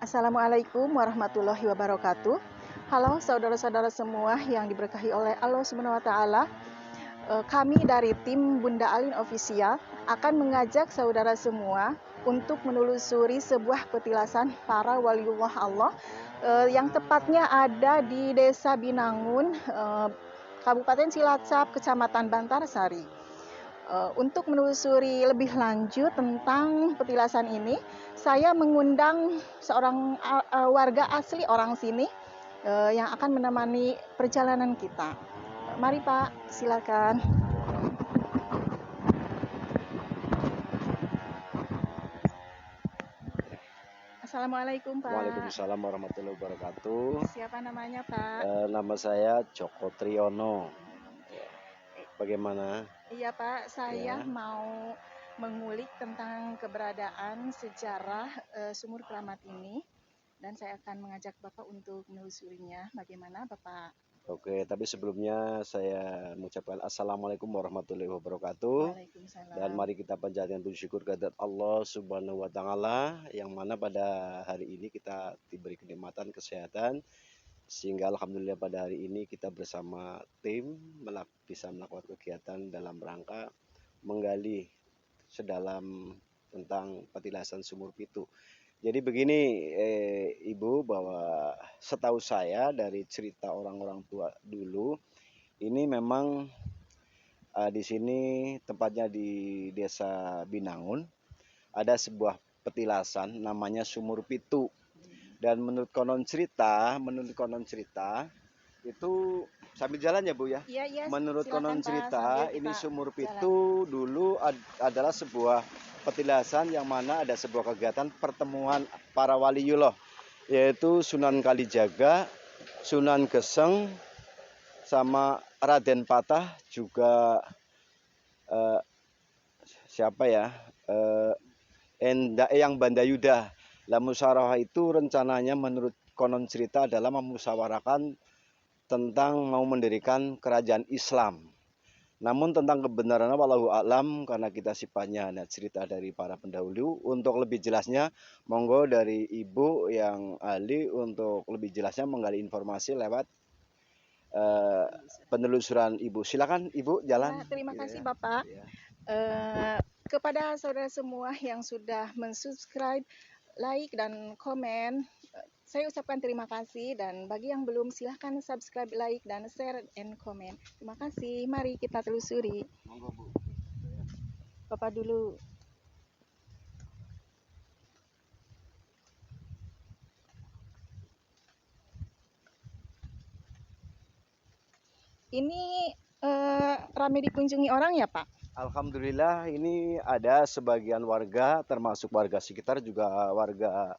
Assalamualaikum warahmatullahi wabarakatuh. Halo saudara-saudara semua yang diberkahi oleh Allah Subhanahu wa taala. Kami dari tim Bunda Alin Official akan mengajak saudara semua untuk menelusuri sebuah petilasan para waliullah Allah yang tepatnya ada di Desa Binangun, Kabupaten Cilacap, Kecamatan Bantarsari. Untuk menelusuri lebih lanjut tentang petilasan ini, saya mengundang seorang warga asli orang sini yang akan menemani perjalanan kita. Mari Pak, silakan. Assalamualaikum Pak. Waalaikumsalam warahmatullahi wabarakatuh. Siapa namanya Pak? Nama saya Joko Triyono. Bagaimana? Iya Pak, saya Ya. mau mengulik tentang keberadaan sejarah sumur keramat ini, dan saya akan mengajak Bapak untuk menelusurinya. Bagaimana Bapak? Oke, tapi sebelumnya saya mengucapkan Assalamualaikum warahmatullahi wabarakatuh. Waalaikumsalam. Dan mari kita panjatkan puji syukur kehadirat Allah Subhanahu wa taala yang mana pada hari ini kita diberi kenikmatan kesehatan sehingga alhamdulillah pada hari ini kita bersama tim bisa melakukan kegiatan dalam rangka menggali sedalam tentang petilasan sumur Pitu. Jadi begini Ibu, bahwa setahu saya dari cerita orang-orang tua dulu ini memang di sini tempatnya di Desa Binangun ada sebuah petilasan namanya Sumur Pitu. Dan menurut konon cerita itu sambil jalan ya Bu ya. Iya, menurut silakan, konon Pak, cerita sambil ini kita Sumur jalan. Pitu dulu adalah sebuah petilasan yang mana ada sebuah kegiatan pertemuan para waliullah, yaitu Sunan Kalijaga, Sunan Geseng, sama Raden Patah, juga siapa ya, Eyang Bandayuda. Lah musyawarah itu rencananya menurut konon cerita adalah memusyawarahkan tentang mau mendirikan kerajaan Islam. Namun tentang kebenarannya wallahu a'lam, karena kita sifatnya hanya cerita dari para pendahulu. Untuk lebih jelasnya monggo dari Ibu yang ahli untuk lebih jelasnya menggali informasi lewat penelusuran Ibu. Silakan Ibu jalan. Ya, terima kasih Bapak. Ya. Kepada saudara semua yang sudah mensubscribe, like, dan komen, saya ucapkan terima kasih. Dan bagi yang belum, silahkan subscribe, like, dan share, and komen. Terima kasih. Mari kita telusuri. Monggo Bu. Bapak dulu. Ini ramai dikunjungi orang ya Pak? Alhamdulillah ini ada sebagian warga, termasuk warga sekitar, juga warga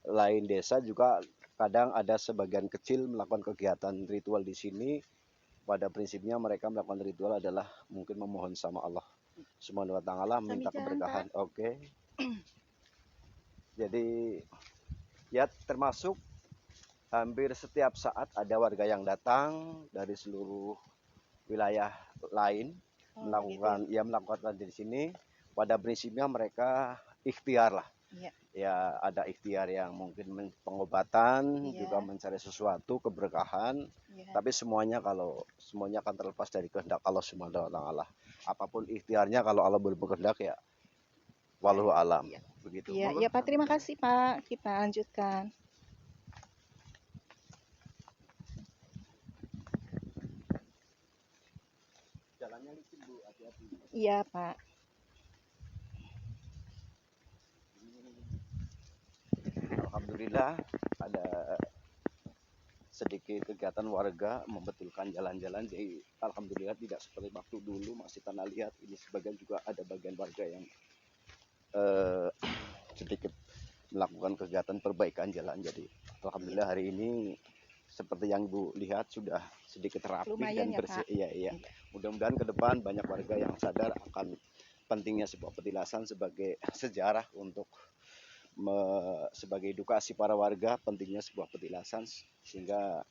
lain desa juga kadang ada sebagian kecil melakukan kegiatan ritual di sini. Pada prinsipnya mereka melakukan ritual adalah mungkin memohon sama Allah Subhanahu wa taala, minta keberkahan. Oke. Jadi ya termasuk hampir setiap saat ada warga yang datang dari seluruh wilayah lain melakukan di sini. Pada prinsipnya mereka ikhtiar lah. Ya ada ikhtiar yang mungkin pengobatan, juga mencari sesuatu keberkahan. Tapi semuanya akan terlepas dari kehendak Allah Subhanahu wa taala. Apapun ikhtiarnya, kalau Allah belum berkehendak ya wallahu alam. Begitu. Iya Pak, terima kasih Pak. Kita lanjutkan. Jalannya licin Bu, hati-hati. Iya Pak. Alhamdulillah ada sedikit kegiatan warga membetulkan jalan-jalan. Jadi alhamdulillah tidak seperti waktu dulu masih tanah liat. Ini sebagian juga ada bagian warga yang sedikit melakukan kegiatan perbaikan jalan. Jadi alhamdulillah hari ini seperti yang Ibu lihat sudah sedikit rapi dan bersih. Iya. Mudah-mudahan ke depan banyak warga yang sadar akan pentingnya sebuah petilasan sebagai sejarah untuk sebagai edukasi para warga pentingnya sebuah petilasan, sehingga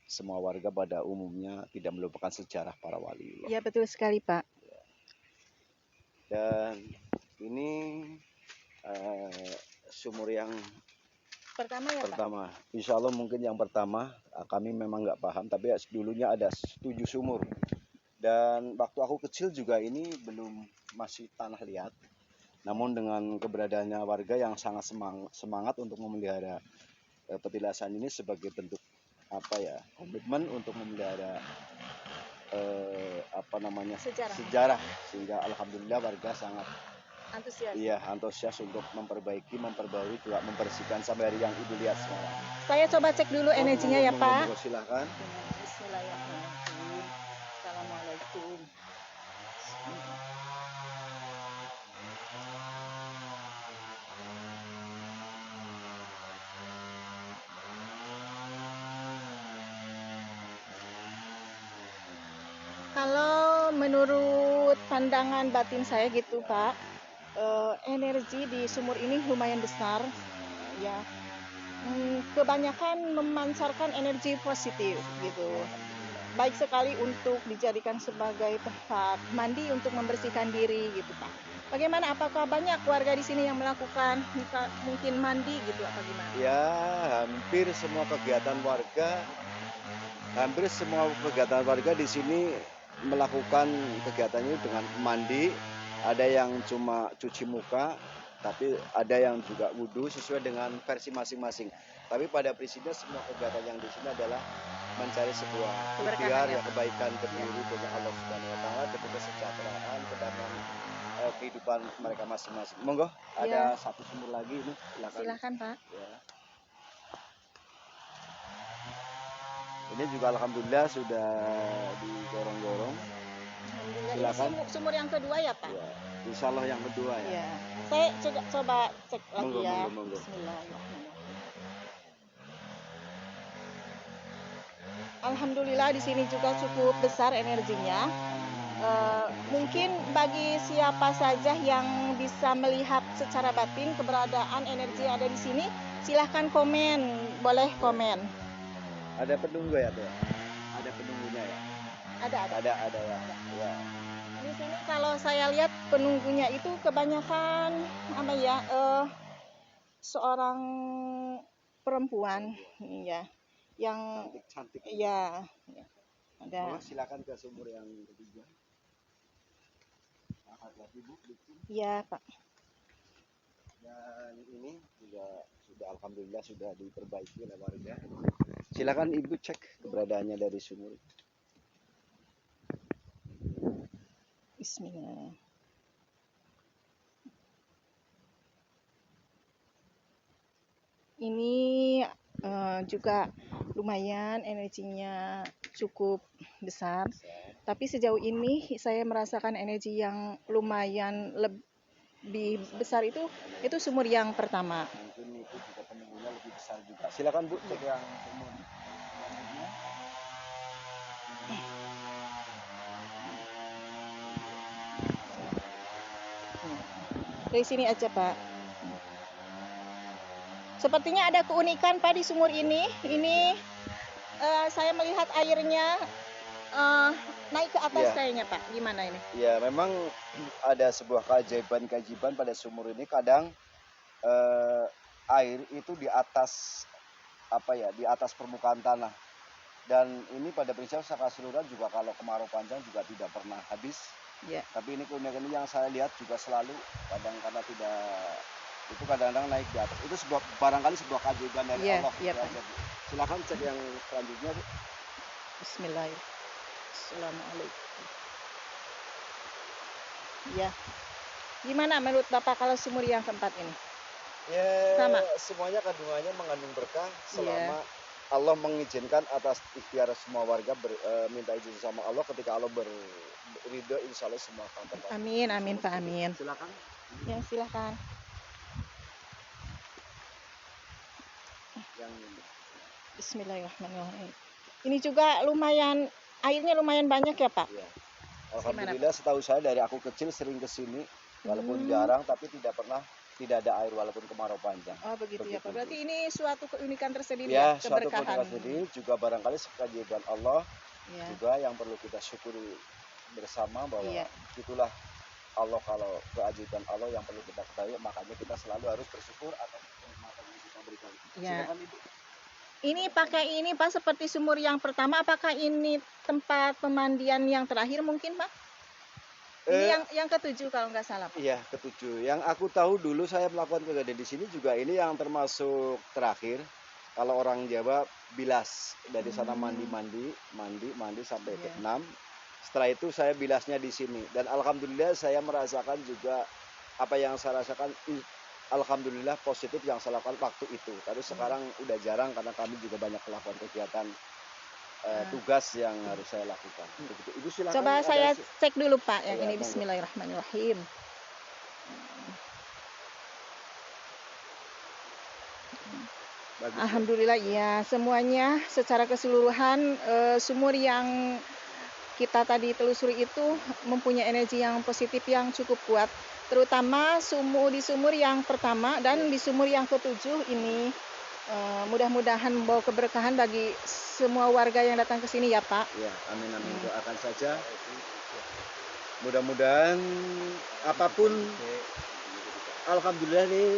semua warga pada umumnya tidak melupakan sejarah para wali. Iya betul sekali Pak. Dan ini sumur yang Pertama ya Pak? Pertama, insya Allah mungkin yang pertama kami memang nggak paham, tapi ya dulunya ada 7 sumur. Dan waktu aku kecil juga ini belum masih tanah liat. Namun dengan keberadaannya warga yang sangat semangat untuk memelihara petilasan ini sebagai bentuk apa ya komitmen untuk memelihara sejarah, sehingga alhamdulillah warga sangat antusias. Iya, antusias untuk memperbarui juga membersihkan sampai hari yang Ibu lihat sekarang. Saya coba cek dulu energinya ya Pak. Silakan. Bismillahirrahmanirrahim. Assalamualaikum. Kalau menurut pandangan batin saya gitu Pak, energi di sumur ini lumayan besar ya. Kebanyakan memancarkan energi positif gitu. Baik sekali untuk dijadikan sebagai tempat mandi untuk membersihkan diri gitu Pak. Bagaimana, apakah banyak warga di sini yang melakukan mungkin mandi gitu apa gimana? Ya, hampir semua kegiatan warga di sini melakukan kegiatannya dengan mandi. Ada yang cuma cuci muka, tapi ada yang juga wudhu sesuai dengan versi masing-masing. Tapi pada prinsipnya semua kegiatan yang di sini adalah mencari sebuah ikhtiar ya, kebaikan berdiri dengan Allah Subhanahu Wa Taala, demi kesejahteraan, kedamaian kehidupan mereka masing-masing. Monggo, ada satu sumur lagi ini, silakan Pak. Ya. Ini juga alhamdulillah sudah digorong-gorong. Silakan. Ini sumur yang kedua ya Pak? Ya, insya Allah yang kedua ya. Ya. Saya coba cek lagi ya. Monggo. Bismillahirrahmanirrahim. Alhamdulillah di sini juga cukup besar energinya. Mungkin bagi siapa saja yang bisa melihat secara batin keberadaan energi yang ada di sini, silahkan komen, boleh komen. Ada penunggu ya tuh? Ada penunggunya ya? Ada ya. Ya. Di sini kalau saya lihat penunggunya itu kebanyakan apa ya? Seorang perempuan, ya, yang cantik. Ya. Ada. Silakan ke sumur yang ketiga. Iya Pak. Dan ini juga sudah alhamdulillah sudah diperbaiki oleh warga. Silakan Ibu cek keberadaannya dari sumur. Bismillah. Ini juga lumayan energinya cukup besar. Tapi sejauh ini saya merasakan energi yang lumayan lebih besar itu sumur yang pertama. Mungkin itu juga penunggunya lebih besar juga. Silakan Bu cek yang sumur selanjutnya. Dari sini aja Pak. Sepertinya ada keunikan Pak di sumur ini. Ini saya melihat airnya naik ke atas kayaknya Pak. Gimana ini? Ya, memang ada sebuah keajaiban pada sumur ini. Kadang air itu di atas di atas permukaan tanah. Dan ini pada prinsipnya secara keseluruhan juga kalau kemarau panjang juga tidak pernah habis. Yeah. Tapi ini keunikan ini yang saya lihat juga selalu kadang karena tidak itu kadang-kadang naik di atas. Itu barangkali sebuah keajaiban dari Allah. Silakan cek yang selanjutnya Bu. Bismillahirrahmanirrahim. Assalamualaikum. Ya. Gimana menurut Bapak kalau sumur yang keempat ini? Ya, sama. Semuanya kandungannya mengandung berkah selama Allah mengizinkan atas ikhtiar semua warga minta izin sama Allah. Ketika Allah berridho, insya Allah semua akan terlaksana. Amin Pak, amin. Silakan. Ya, silakan. Bismillahirrahmanirrahim. Ini juga airnya lumayan banyak ya Pak? Ya. Alhamdulillah setahu saya dari aku kecil sering kesini, walaupun jarang tapi tidak ada air walaupun kemarau panjang. Oh begitu ya Pak. Berarti ini suatu keunikan tersendiri ya, keberkahan. Suatu keunikan tersendiri juga barangkali keajaiban Allah juga yang perlu kita syukuri bersama bahwa itulah kalau keajaiban Allah yang perlu kita ketahui, makanya kita selalu harus bersyukur atas kenikmatan yang kita berikan. Ya. Silakan Ibu. Ini pakai ini Pak seperti sumur yang pertama, apakah ini tempat pemandian yang terakhir mungkin Pak? Ini yang ketujuh kalau nggak salah Pak. Iya, ketujuh. Yang aku tahu dulu saya melakukan kegiatan di sini juga ini yang termasuk terakhir. Kalau orang Jawa bilas, dari sana mandi sampai ke Iya. 6. Setelah itu saya bilasnya di sini, dan alhamdulillah saya merasakan juga apa yang saya rasakan. Alhamdulillah positif yang saya lakukan waktu itu. Tapi sekarang udah jarang karena kami juga banyak melakukan kegiatan tugas yang harus saya lakukan. Begitu. Ibu silakan. Coba saya cek dulu Pak yang Ya, ini. monggo. Bismillahirrahmanirrahim. Bagus. Alhamdulillah ya, semuanya secara keseluruhan sumur yang kita tadi telusuri itu mempunyai energi yang positif yang cukup kuat, terutama di sumur yang pertama dan di sumur yang ketujuh ini. Mudah-mudahan membawa keberkahan bagi semua warga yang datang ke sini ya Pak. Ya, amin amin. Doakan saja. Mudah-mudahan apapun, alhamdulillah nih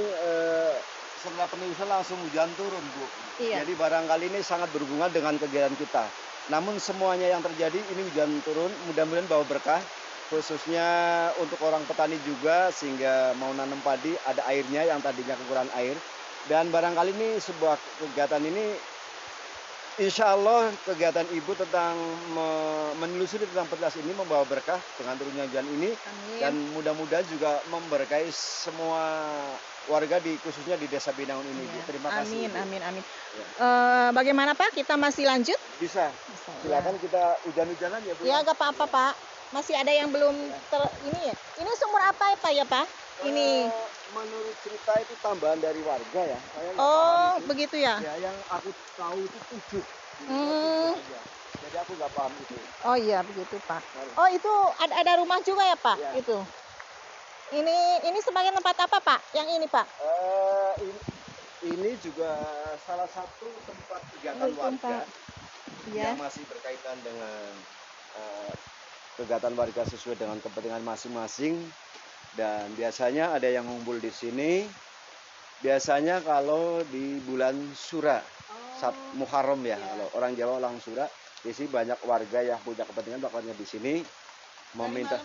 setelah penelusuran langsung hujan turun Bu. Iya. Jadi barangkali ini sangat berhubungan dengan kegiatan kita. Namun semuanya yang terjadi ini hujan turun, mudah-mudahan bawa berkah, khususnya untuk orang petani juga, sehingga mau nanam padi ada airnya yang tadinya kekurangan air. Dan barangkali ini sebuah kegiatan ini, insya Allah kegiatan Ibu tentang menelusuri tentang petilas ini membawa berkah dengan turunnya hujan ini. Amin. Dan mudah-mudahan juga memberkahi semua warga khususnya di Desa Binangun ini. Iya. Terima kasih. Amin. Ya. Bagaimana Pak? Kita masih lanjut? Bisa. Silakan kita hujan-hujanan ya Bu. Ya, gak apa-apa Pak. Masih ada yang belum ini ya. Ini sumur apa ya Pak ya Pak? Ini. Menurut cerita itu tambahan dari warga ya. Saya nggak Oh, paham itu. begitu ya. Ya, yang aku tahu itu 7. Jadi aku nggak paham itu. Oh iya, begitu Pak. Oh, itu ada rumah juga ya Pak? Ya. Itu. Ini sebagai tempat apa Pak? Yang ini Pak? Ini juga salah satu tempat kegiatan warga yang masih berkaitan dengan kegiatan warga sesuai dengan kepentingan masing-masing. Dan biasanya ada yang ngumpul di sini. Biasanya kalau di bulan Sura, Muharram ya, kalau orang Jawa ulang Sura, di sini banyak warga yang punya kepentingan melakukannya di sini. Meminta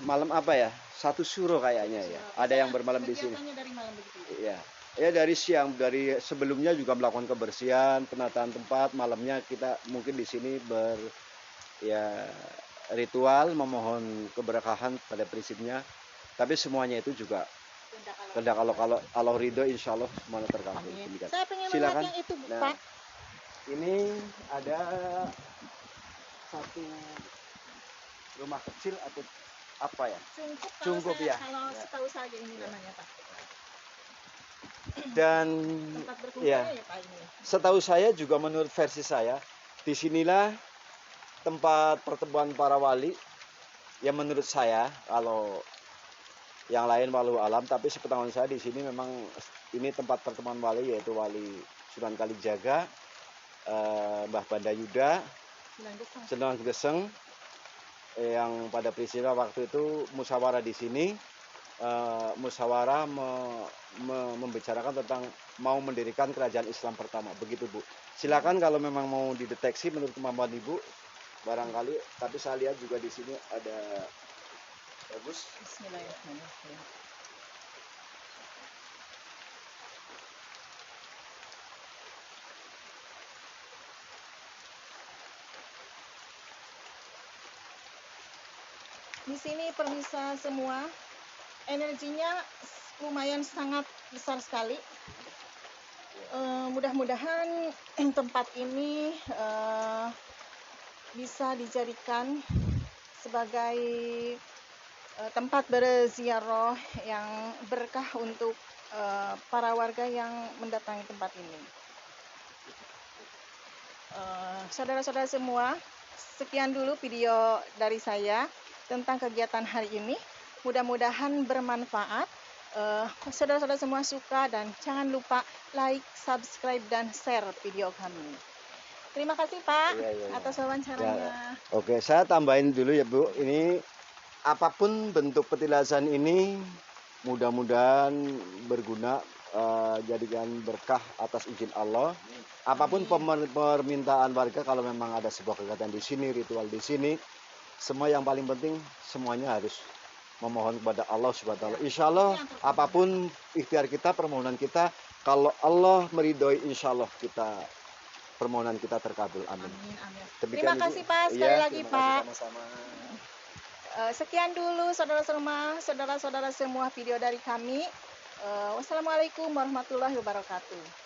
malam apa ya? Satu Suro kayaknya ya. Ada yang bermalam di sini. Dari malam begitu. Iya. Ya dari siang, dari sebelumnya juga melakukan kebersihan, penataan tempat. Malamnya kita mungkin di sini ritual memohon keberkahan pada prinsipnya. Tapi semuanya itu juga kehendak kalau Allah ridho, insya Allah semuanya terkabul. Saya pengen Silakan. melihat yang itu Nah, Pak. ini ada satu rumah kecil atau apa ya? Cungkup ya. Kalau setahu saya ini namanya Pak. Dan Tempat berkumpulnya ya Pak ini. setahu saya juga menurut versi saya, disinilah tempat pertemuan para wali. Ya menurut saya, kalau yang lain walau alam, tapi sepengetahuan saya di sini memang ini tempat pertemuan wali, yaitu Wali Sunan Kalijaga, Mbah Bandayuda, Sunan Geseng, yang pada prinsipnya waktu itu musyawarah di sini, musyawarah membicarakan tentang mau mendirikan kerajaan Islam pertama, begitu Bu. Silakan kalau memang mau dideteksi menurut kemampuan Ibu, barangkali. Tapi saya lihat juga di sini ada bagus. Bismillahirrahmanirrahim. Di sini pemirsa semua, energinya lumayan sangat besar sekali. Mudah-mudahan tempat ini bisa dijadikan sebagai tempat berziarah yang berkah untuk para warga yang mendatangi tempat ini. Saudara-saudara semua, sekian dulu video dari saya tentang kegiatan hari ini. Mudah-mudahan bermanfaat. Saudara-saudara semua suka, dan jangan lupa like, subscribe, dan share video kami. Terima kasih Pak atas wawancaranya. Oke, saya tambahin dulu ya Bu. Ini apapun bentuk petilasan ini mudah-mudahan berguna jadikan berkah atas izin Allah. Apapun permintaan warga, kalau memang ada sebuah kegiatan di sini, ritual di sini, semua yang paling penting semuanya harus memohon kepada Allah Subhanahu wa taala. Insya Allah apapun ikhtiar kita, permohonan kita, kalau Allah meridhoi, insya Allah permohonan kita terkabul. Amin. Amin, amin. Demikian, Terima Ibu. kasih Pak sekali Iya, lagi terima kasih Pak. sama-sama. Sekian dulu saudara-saudara semua video dari kami. Wassalamualaikum warahmatullahi wabarakatuh.